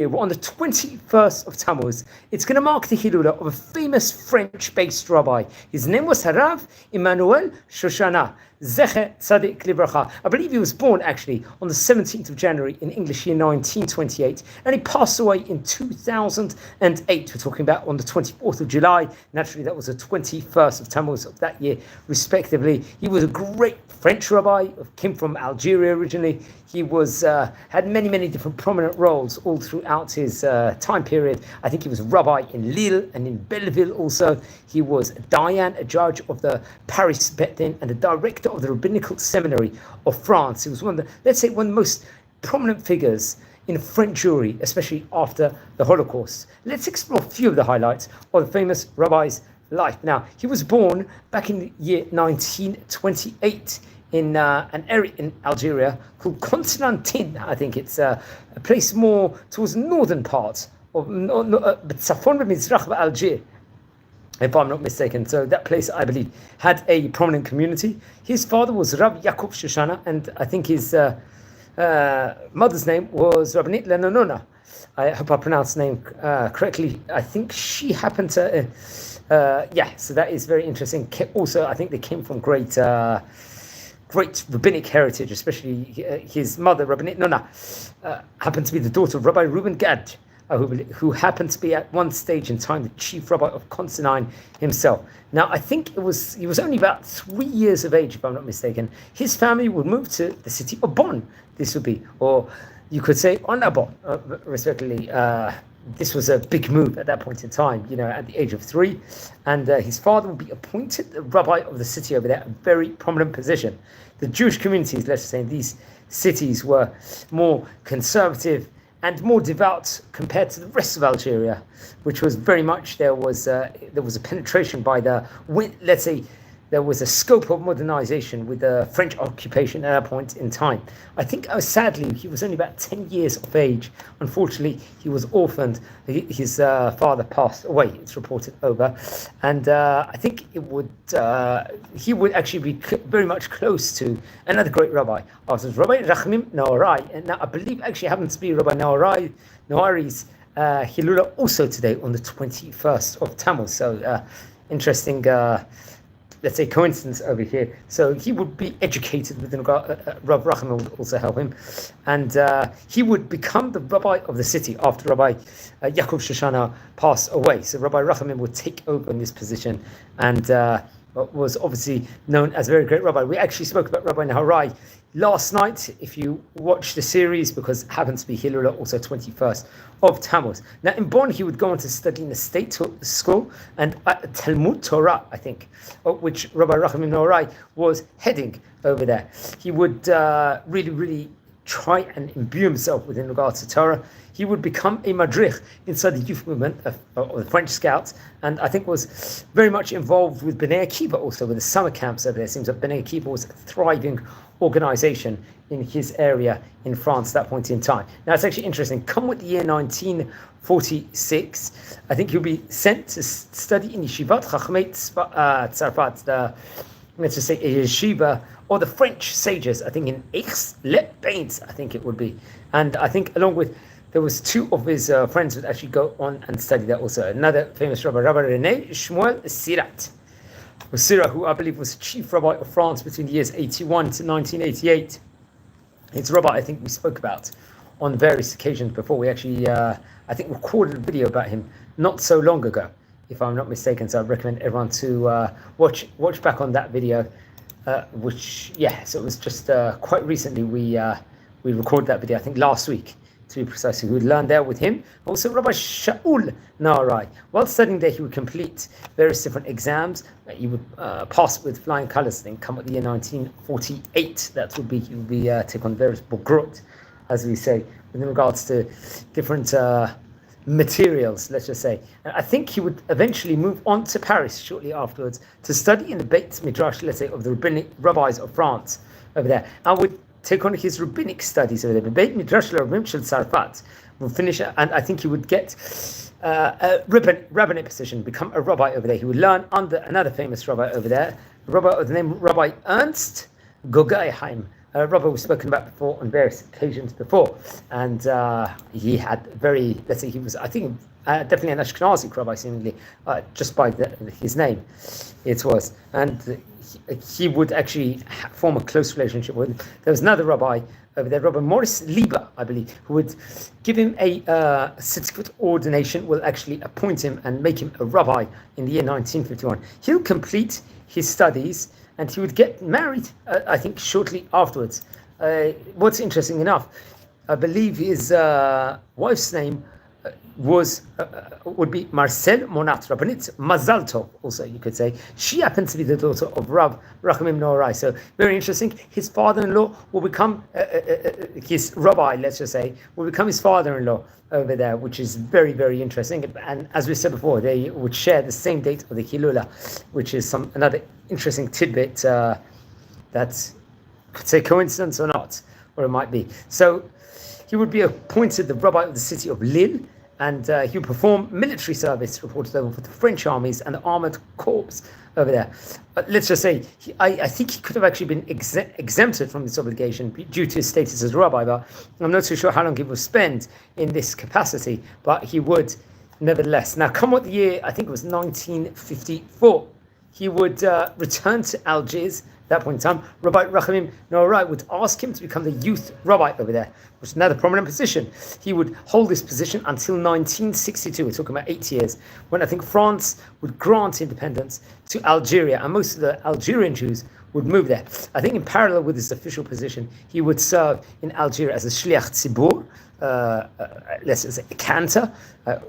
on the 21st of Tammuz, it's going to mark the Hilula of a famous French-based rabbi. His name was Rabbi Emmanual Shoshana. Zeche Tzadik Libracha. I believe he was born actually on the 17th of January in English year 1928, and he passed away in 2008. We're talking about on the 24th of July. Naturally, that was the 21st of Tammuz of that year, respectively. He was a great French rabbi, came from Algeria originally. He was had many different prominent roles all throughout his time period. I think he was rabbi in Lille and in Belleville also. He was a Diane, a judge of the Paris Bet-Din, and a director of the Rabbinical Seminary of France. He was one of the most prominent figures in French Jewry, especially after the Holocaust. Let's explore a few of the highlights of the famous rabbi's life. Now, he was born back in the year 1928 in an area in Algeria called Constantine. I think it's a place more towards the northern part of Tzafon Mizrach Algiers, if I'm not mistaken. So that place, I believe, had a prominent community. His father was Rabbi Yaakov Shoshana, and I think his mother's name was Rabbi Lenonona. I hope I pronounced the name correctly. I think she happened to, so that is very interesting. Also, I think they came from great rabbinic heritage, especially his mother, Rabbi Nona, happened to be the daughter of Rabbi Reuben Gad, who happened to be at one stage in time the chief rabbi of Constantine himself. Now, I think he was only about 3 years of age, if I'm not mistaken. His family would move to the city of Bonn. This would be, or you could say Bonn, respectively. This was a big move at that point in time, at the age of 3. And his father would be appointed the rabbi of the city over there, a very prominent position. The Jewish communities, let's say, in these cities were more conservative and more devout compared to the rest of Algeria, which was very much, there was a penetration by there was a scope of modernization with the French occupation at that point in time. I think, sadly, he was only about 10 years of age. Unfortunately, he was orphaned. His father passed away, it's reported over. And I think he would actually be very much close to another great rabbi. Rabbi Rachmim Naorai. And now I believe actually happens to be Rabbi Naoari's Hilula also today on the 21st of Tammuz. So interesting let's say coincidence over here. So he would be educated within Rav Rachman would also help him, and he would become the rabbi of the city after Rabbi Yaakov Shoshana passed away. So Rabbi Rachman would take over in this position, and was obviously known as a very great rabbi. We actually spoke about Rabbi Naharai last night, if you watch the series, because it happens to be Hilula, also 21st of Tammuz. Now, in Bonn, he would go on to study in the state school and Talmud Torah, I think, which Rabbi Rachamim Naorai was heading over there. He would really try and imbue himself within regards to Torah. He would become a madrich inside the youth movement of the French Scouts, and I think was very much involved with Bnei Akiva also, with the summer camps over there. It seems that Bnei Akiva was a thriving organization in his area in France at that point in time. Now, it's actually interesting. Come with the year 1946, I think he'll be sent to study in Yeshivat Chachmei Tzarfat, let's just say a yeshiva, or the French sages, I think in Aix-les-Bains, I think it would be. And I think along with, there was 2 of his friends would actually go on and study that also. Another famous rabbi, Rabbi René Shmuel Sirat, who I believe was chief rabbi of France between the years 81 to 1988. It's a rabbi I think we spoke about on various occasions before. We actually, I think, recorded a video about him not so long ago, if I'm not mistaken. So I recommend everyone to watch back on that video. So it was just quite recently we recorded that video, I think last week, to be precise. We would learn there with him. Also, Rabbi Shaul Naharai. While studying there, he would complete various different exams. He would pass with flying colours. Then come at the year 1948. He would be take on various bogrot, as we say, in regards to different materials, let's just say. And I think he would eventually move on to Paris shortly afterwards to study in the Beit Midrash, let's say, of the rabbis of France over there. And would take on his rabbinic studies over there. The Beit Midrash L'Rabbim Shel Tzarfat will finish, and I think he would get a rabbinic position, become a rabbi over there. He would learn under another famous rabbi over there, a rabbi of the name Rabbi Ernst Guggenheim. Rabbi was spoken about before on various occasions before, and he had he was, I think, definitely an Ashkenazi rabbi, seemingly, just by his name, it was. And he would actually form a close relationship with him. There was another rabbi over there, Rabbi Morris Lieber, I believe, who would give him a certificate of ordination, will actually appoint him and make him a rabbi in the year 1951. He'll complete his studies and he would get married, I think, shortly afterwards. What's interesting enough, I believe his wife's name would be Marcel Monat Rabbanit Mazal Tov, also you could say. She happened to be the daughter of Rab Rachamim Norai. So very interesting. His father-in-law will become his rabbi, let's just say, will become his father-in-law over there, which is very, very interesting. And as we said before, they would share the same date of the Hilula, which is another interesting tidbit that could say coincidence or not, or it might be. So he would be appointed the rabbi of the city of Lille, and he would perform military service, reported over, for the French armies and the armored corps over there. But let's just say, I think he could have actually been exempted from this obligation due to his status as rabbi, but I'm not so sure how long he would spend in this capacity, but he would nevertheless. Now, come what the year, I think it was 1954, he would return to Algiers. At that point in time, Rabbi Rachamim Norai would ask him to become the youth rabbi over there, which is another prominent position. He would hold this position until 1962. We're talking about 8 years, when I think France would grant independence to Algeria, and most of the Algerian Jews would move there. I think in parallel with his official position, he would serve in Algeria as a shliach tzibur, let's say a cantor,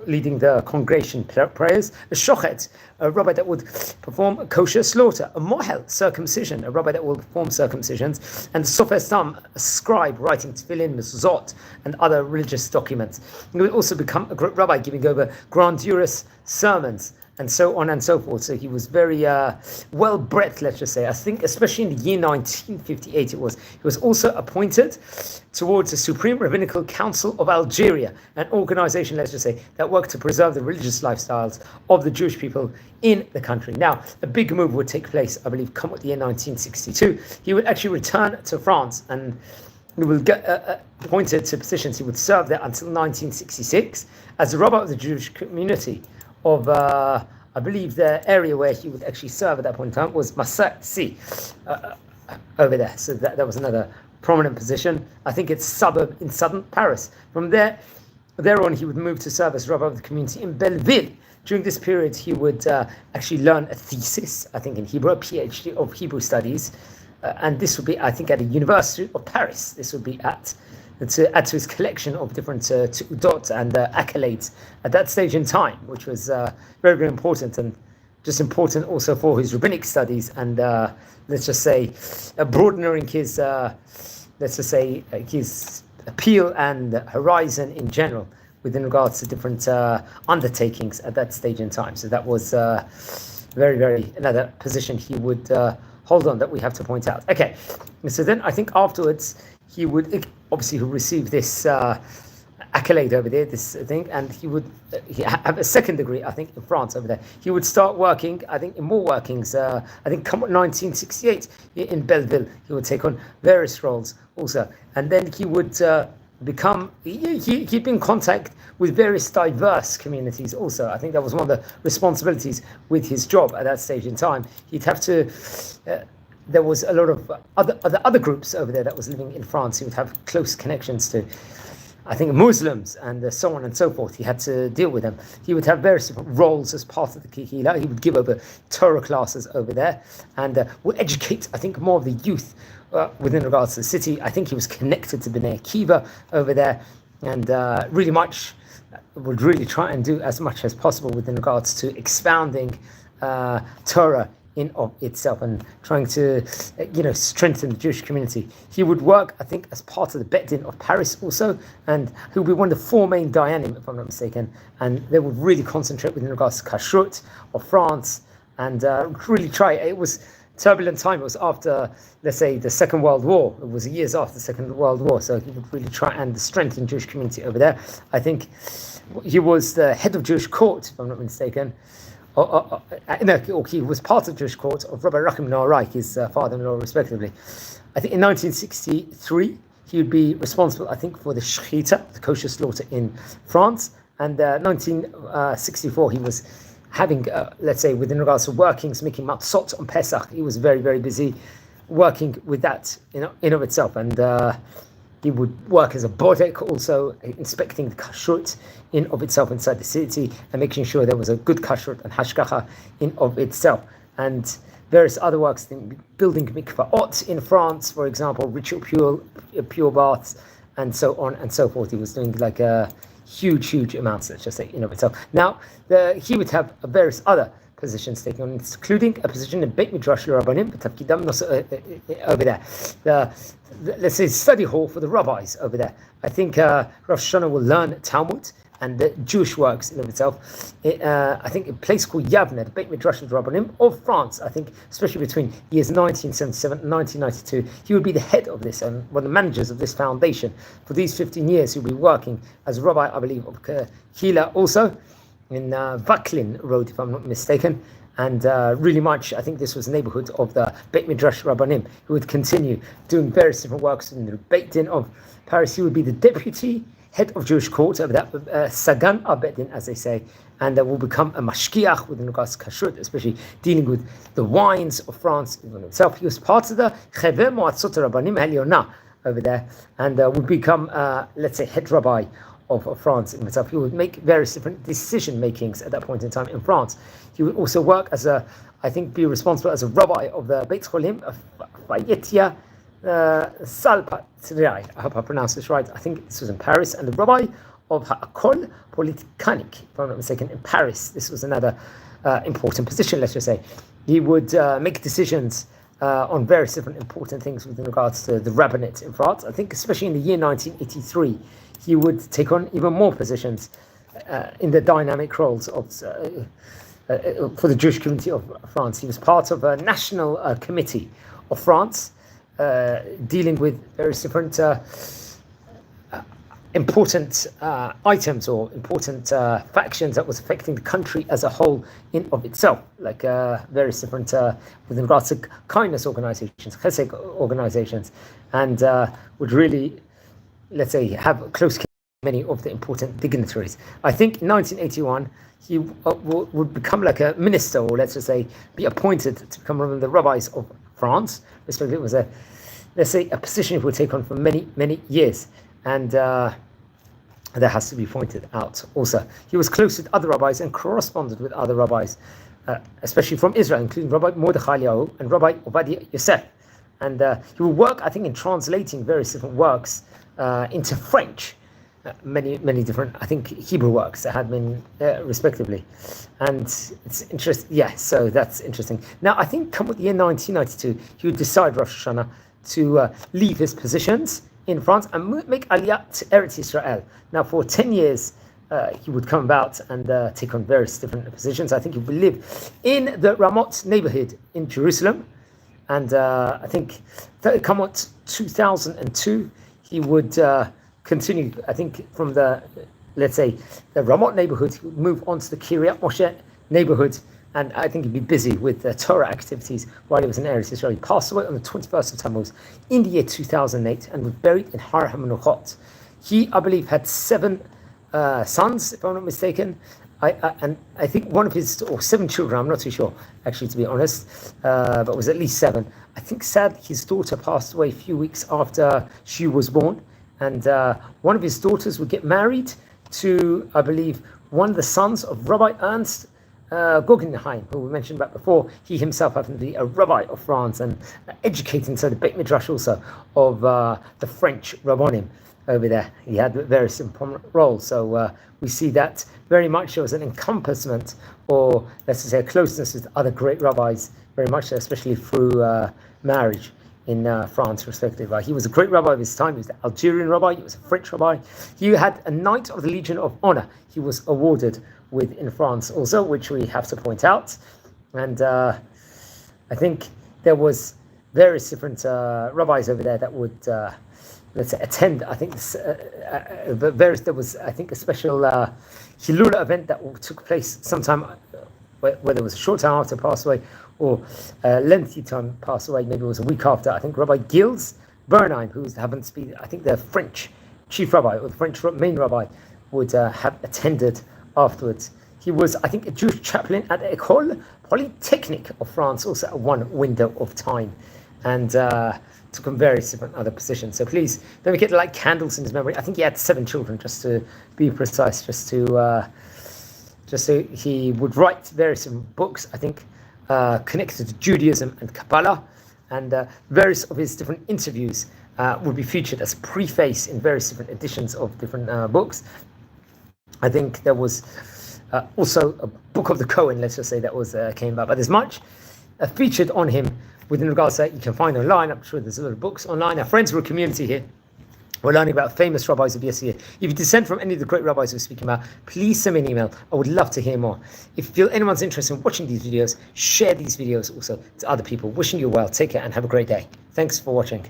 leading the congregation prayers, a shochet, a rabbi that would perform a kosher slaughter, a mohel, circumcision, a rabbi that will perform circumcisions, and sofer stam, a scribe writing tefillin, mezuzot, and other religious documents. He would also become a great rabbi, giving over grandiose sermons, and so on and so forth. So he was very well-bred, let's just say. I think especially in the year 1958 it was. He was also appointed towards the Supreme Rabbinical Council of Algeria, an organization, let's just say, that worked to preserve the religious lifestyles of the Jewish people in the country. Now, a big move would take place, I believe, come with the year 1962. He would actually return to France, and he will get appointed to positions. He would serve there until 1966 as the rabbi of the Jewish community of, I believe the area where he would actually serve at that point in time was Marseille, over there. So that was another prominent position. I think it's suburb in southern Paris. From there on, he would move to serve as rabbi of the community in Belleville. During this period, he would actually learn a thesis, I think in Hebrew, a PhD of Hebrew studies, and this would be, I think, at the University of Paris. This would be to add to his collection of different dots and accolades at that stage in time, which was very, very important, and just important also for his rabbinic studies, and let's just say broadening his, let's just say, his appeal and horizon in general within regards to different undertakings at that stage in time. So that was very, very another position he would hold on that we have to point out. Okay, so then I think afterwards he would obviously receive this accolade over there, this thing, and he would have a second degree, I think, in France over there. He would start working, I think, in more workings. I think come 1968 in Belleville, he would take on various roles also, and then he would keep in contact with various diverse communities also. I think that was one of the responsibilities with his job at that stage in time. He'd have to. There was a lot of other groups over there that was living in France. He would have close connections to, I think, Muslims and so on and so forth. He had to deal with them. He would have various different roles as part of the Kehila. He would give over Torah classes over there and would educate, I think, more of the youth within regards to the city. I think he was connected to Bnei Akiva over there, and would really try and do as much as possible within regards to expounding Torah in of itself and trying to strengthen the Jewish community. He would work, I think, as part of the Bet Din of Paris also, and he would be one of the four main Dayanim, if I'm not mistaken, and they would really concentrate within regards to Kashrut of France, and really try. It was turbulent time. It was after, let's say, the Second World War. It was years after the Second World War, so he would really try and strengthen the Jewish community over there. I think he was the head of Jewish court, if I'm not mistaken, he was part of the Jewish court of Rabbi Rachim Noarai, his father-in-law, respectively. I think in 1963 he would be responsible, I think, for the shechita, the kosher slaughter in France, and 1964 he was having, let's say, within regards to workings, making matzot on Pesach. He was very, very busy working with that in of itself, and he would work as a bodek, also inspecting the kashrut in of itself inside the city and making sure there was a good kashrut and hashgacha in of itself. And various other works, building mikvaot in France, for example, ritual pure baths, and so on and so forth. He was doing like huge amounts, let's just say, in of itself. Now, he would have various other positions taken on, including a position in Beit Midrash Rabbanim, over there. Let's say study hall for the rabbis over there. I think Rosh Hashanah will learn Talmud and the Jewish works in of itself. I think a place called Yavne, the Beit Midrash Rabbanim of France, I think, especially between years 1977 and 1992, he would be the head of this and one of the managers of this foundation. For these 15 years, he would be working as a rabbi, I believe, of Kehila also, in Vaclin Road, if I'm not mistaken, and really much, I think this was a neighborhood of the Beit Midrash Rabbanim, who would continue doing various different works in the Beit Din of Paris. He would be the deputy head of Jewish court over that, Sagan Beit Din, as they say, and will become a mashkiach within regards to kashrut, especially dealing with the wines of France in itself. He was part of the וחבר Moatzot Rabbanim Ha'elyona over there, and would become, let's say, head rabbi of France in itself. He would make various different decision makings at that point in time in France. He would also work as be responsible as a rabbi of the Beit Cholim of Fayetia Salpatria. I hope I pronounced this right. I think this was in Paris, and the rabbi of Ha'akol Politikanik, if I'm not mistaken, in Paris. This was another important position, let's just say. He would make decisions on various different important things with regards to the rabbinate in France. I think especially in the year 1983, he would take on even more positions in the dynamic roles of for the Jewish community of France. He was part of a national committee of France, dealing with various different important items or important factions that was affecting the country as a whole in of itself, like various different with regards to kindness organizations, chesed organizations, and would really, let's say, have close many of the important dignitaries. I think in 1981 he would become like a minister, or let's just say be appointed to become one of the rabbis of France. Respectively, it was a, let's say, a position he would take on for many years, and that has to be pointed out also. He was close with other rabbis and corresponded with other rabbis, especially from Israel, including Rabbi Mordechai Eliyahu and Rabbi Ovadia Yosef. And he would work, I think, in translating various different works into French, many different, I think, Hebrew works that had been respectively. And it's interesting, so that's interesting. Now, I think come with the year 1992, he would decide, Rosh Hashanah, to leave his positions in France and make Aliyah to Eretz Israel. Now, for 10 years, he would come about and take on various different positions. I think he would live in the Ramot neighborhood in Jerusalem. And I think come out 2002, he would continue, I think, from the, let's say, the Ramot neighborhood. He would move on to the Kiryat Moshe neighborhood. And I think he'd be busy with Torah activities while he was in Eretz Israel. He passed away on the 21st of Tammuz in the year 2008 and was buried in Har HaMenuchot. He, I believe, had 7 sons, if I'm not mistaken. And I think one of his, or 7 children, I'm not too sure, actually, to be honest, but it was at least 7. I think sadly his daughter passed away a few weeks after she was born. And one of his daughters would get married to, I believe, one of the sons of Rabbi Ernst Guggenheim, who we mentioned about before. He himself happened to be a rabbi of France and educating, so the Beit Midrash also of the French Rabbonim over there. He had various important roles. So we see that very much there was an encompassment, or let's say a closeness with other great rabbis, very much so, especially through marriage in France, respectively. He was a great rabbi of his time. He was an Algerian rabbi. He was a French rabbi. He had a Knight of the Legion of Honor. He was awarded with in France also, which we have to point out. And I think there was various different rabbis over there that would, let's say, attend. I think there was, I think, a special Hilula event that took place sometime whether it was a short time after passed away or a lengthy time passed away, maybe it was a week after. I think Rabbi Gilles Bernheim, who happens to be, I think, the French chief rabbi or the French main rabbi, would have attended afterwards. He was, I think, a Jewish chaplain at the École Polytechnique of France, also at one window of time, and took on various different other positions. So please don't forget to light candles in his memory. I think he had 7 children, just to be precise, just so he would write various different books, I think, connected to Judaism and Kabbalah, and various of his different interviews would be featured as preface in various different editions of different books. I think there was also a book of the Cohen, let's just say, that was came about. But there's much featured on him within regards to that you can find online. I'm sure there's a lot of books online. Our friends, we're a community here. We're learning about famous rabbis of yesteryear. If you descend from any of the great rabbis we're speaking about, please send me an email. I would love to hear more. If you feel anyone's interested in watching these videos, share these videos also to other people. Wishing you well. Take care and have a great day. Thanks for watching.